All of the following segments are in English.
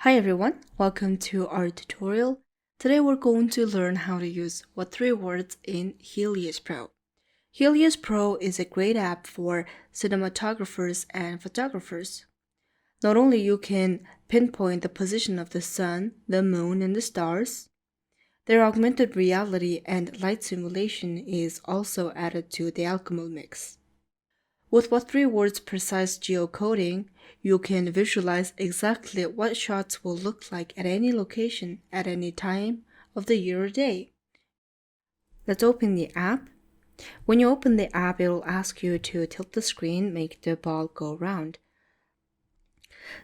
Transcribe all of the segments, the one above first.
Hi everyone, welcome to our tutorial. Today we're going to learn how to use What 3 Words in Helios Pro. Helios Pro is a great app for cinematographers and photographers. Not only you can pinpoint the position of the sun, the moon, and the stars, their augmented reality and light simulation is also added to the Alchemil mix. With What 3 Words precise geocoding, you can visualize exactly what shots will look like at any location at any time of the year or day. Let's open the app. When you open the app, it will ask you to tilt the screen, make the ball go round.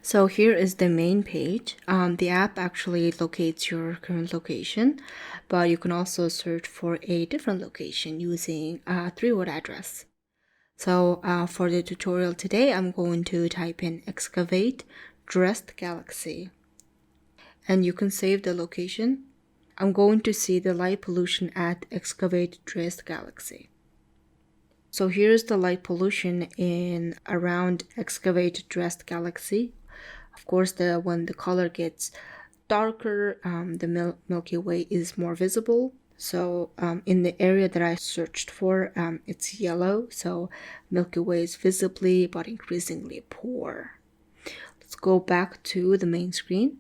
So here is the main page. The app actually locates your current location, but you can also search for a different location using a 3-word address. So for the tutorial today, I'm going to type in excavate Dresth Galaxy. And you can save the location. I'm going to see the light pollution at excavate Dresth Galaxy. So here's the light pollution in around excavate Dresth Galaxy. Of course, when the color gets darker, the Milky Way is more visible. So in the area that I searched for, it's yellow, so Milky Way is visibly but increasingly poor. Let's go back to the main screen.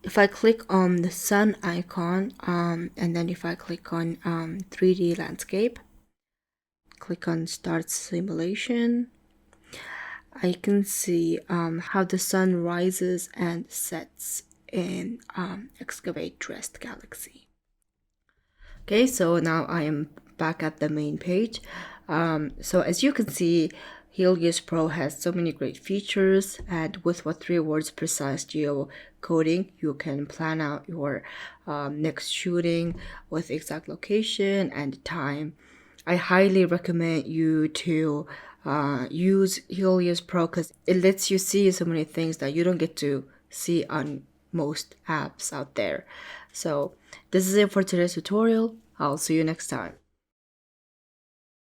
If I click on the sun icon, and then if I click on 3D landscape, click on start simulation, I can see how the sun rises and sets in excavate Dresth Galaxy. Okay, so now I am back at the main page. So as you can see, Helios Pro has so many great features, and with What 3 Words precise geocoding, you can plan out your next shooting with exact location and time. I highly recommend you to use Helios Pro because it lets you see so many things that you don't get to see on most apps out there. So this is it for today's tutorial. I'll see you next time.